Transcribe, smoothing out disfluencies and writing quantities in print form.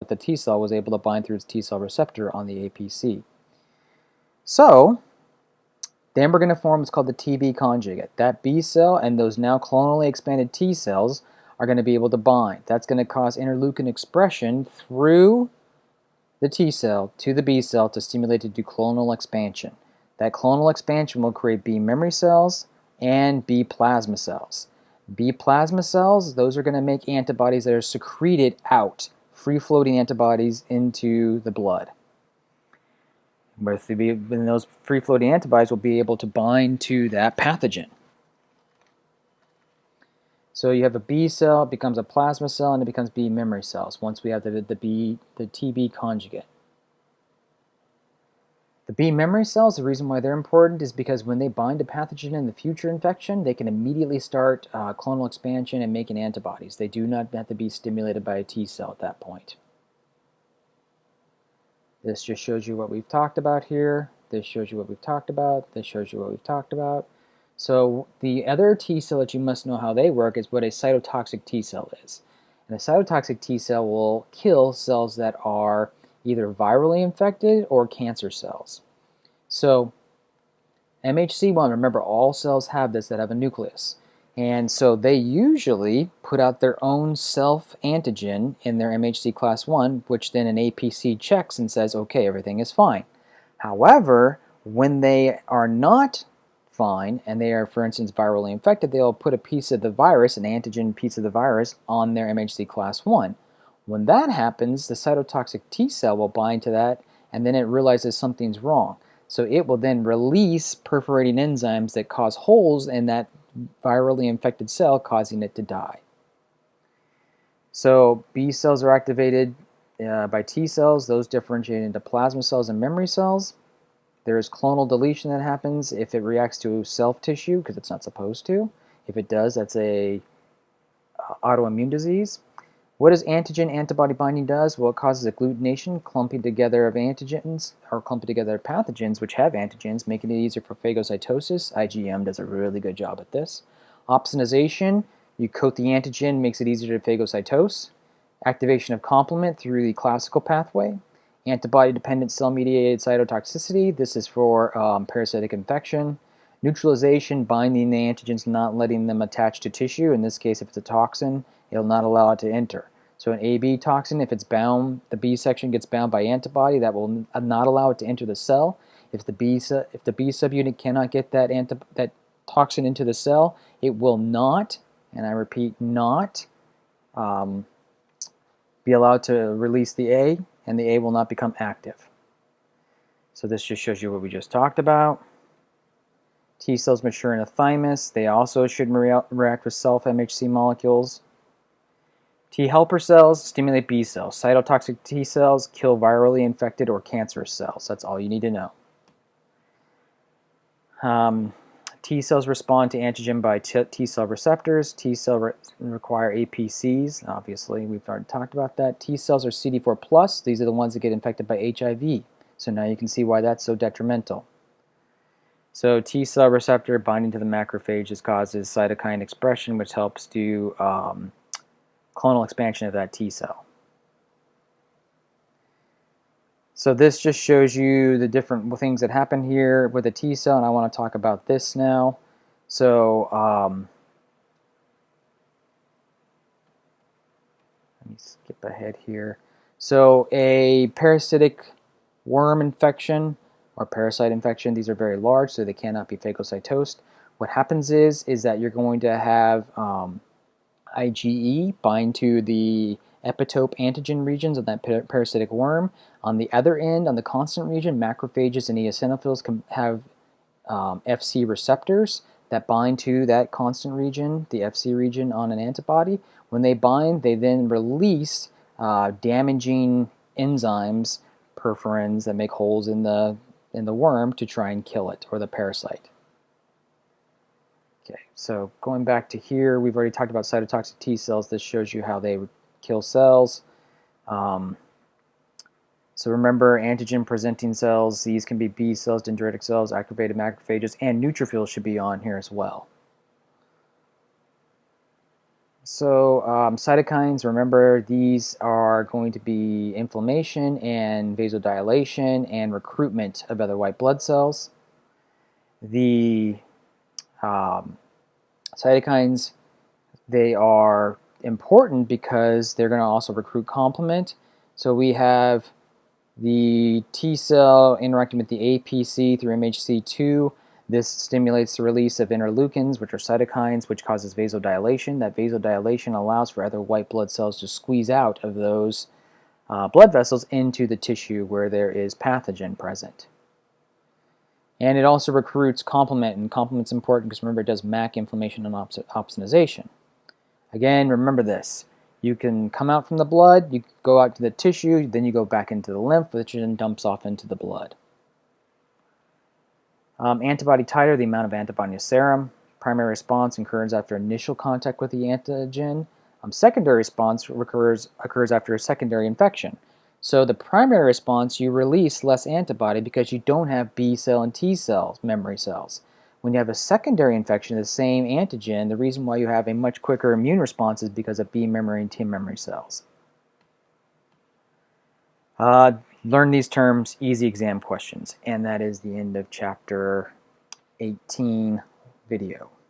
the T cell was able to bind through its T cell receptor on the APC. So then we're going to form what's called the TB conjugate. That B cell and those now clonally expanded T cells are going to be able to bind. That's going to cause interleukin expression through the T cell to the B cell to stimulate it to do clonal expansion. That clonal expansion will create B memory cells and B plasma cells. B plasma cells, those are going to make antibodies that are secreted out, free-floating antibodies into the blood. When those free-floating antibodies will be able to bind to that pathogen. So you have a B cell, it becomes a plasma cell, and it becomes B memory cells once we have the TB conjugate. The B memory cells, the reason why they're important is because when they bind a pathogen in the future infection, they can immediately start clonal expansion and making antibodies. They do not have to be stimulated by a T cell at that point. This just shows you what we've talked about here. This shows you what we've talked about. This shows you what we've talked about. So the other T cell that you must know how they work is what a cytotoxic T cell is. And a cytotoxic T cell will kill cells that are either virally infected or cancer cells. So MHC1, remember all cells have this that have a nucleus. And so they usually put out their own self-antigen in their MHC class 1, which then an APC checks and says, okay, everything is fine. However, when they are not fine and they are, for instance, virally infected, they'll put a piece of the virus, an antigen piece of the virus, on their MHC class 1. When that happens, the cytotoxic T cell will bind to that, and then it realizes something's wrong. So it will then release perforating enzymes that cause holes in that virally infected cell, causing it to die. So B cells are activated by T cells. Those differentiate into plasma cells and memory cells. There is clonal deletion that happens if it reacts to self tissue, because it's not supposed to. If it does, that's a autoimmune disease. What does antigen-antibody binding does? Well, it causes agglutination, clumping together of antigens, or clumping together of pathogens which have antigens, making it easier for phagocytosis. IgM does a really good job at this. Opsonization, you coat the antigen, makes it easier to phagocytose. Activation of complement through the classical pathway. Antibody-dependent cell-mediated cytotoxicity, this is for parasitic infection. Neutralization, binding the antigens, not letting them attach to tissue. In this case, if it's a toxin, it'll not allow it to enter. So an AB toxin, if it's bound, the B section gets bound by antibody, that will not allow it to enter the cell. If the B subunit cannot get that toxin into the cell, it will not, and I repeat, not be allowed to release the A, and the A will not become active. So this just shows you what we just talked about. T cells mature in the thymus. They also should react with self-MHC molecules. T helper cells stimulate B cells. Cytotoxic T cells kill virally infected or cancerous cells. That's all you need to know. T cells respond to antigen by T cell receptors. T cells require APCs. Obviously, we've already talked about that. T cells are CD4+. These are the ones that get infected by HIV. So now you can see why that's so detrimental. So T cell receptor binding to the macrophages causes cytokine expression, which helps do clonal expansion of that T cell. So this just shows you the different things that happen here with a T cell, and I want to talk about this now. So let me skip ahead here. So a parasitic worm infection or parasite infection, these are very large, so they cannot be phagocytosed. What happens is that you're going to have IgE bind to the epitope antigen regions of that parasitic worm. On the other end, on the constant region, macrophages and eosinophils can have FC receptors that bind to that constant region, the FC region, on an antibody. When they bind, they then release damaging enzymes, perforins, that make holes in the worm to try and kill it, or the parasite. Okay, so going back to here, we've already talked about cytotoxic T cells. This shows you how they would kill cells. So remember, antigen-presenting cells, these can be B cells, dendritic cells, activated macrophages, and neutrophils should be on here as well. So cytokines, remember, these are going to be inflammation and vasodilation and recruitment of other white blood cells. The cytokines, they are important because they're going to also recruit complement. So we have the T cell interacting with the APC through MHC2. This stimulates the release of interleukins, which are cytokines, which causes vasodilation. That vasodilation allows for other white blood cells to squeeze out of those blood vessels into the tissue where there is pathogen present. And it also recruits complement, and complement's important because remember it does MAC inflammation and opsonization. Again, remember this. You can come out from the blood, you go out to the tissue, then you go back into the lymph, which then dumps off into the blood. Antibody titer, the amount of antibody in the serum. Primary response occurs after initial contact with the antigen. Secondary response occurs after a secondary infection. So the primary response, you release less antibody because you don't have B cell and T cells, memory cells. When you have a secondary infection of the same antigen, the reason why you have a much quicker immune response is because of B memory and T memory cells. Learn these terms, easy exam questions, and that is the end of chapter 18 video.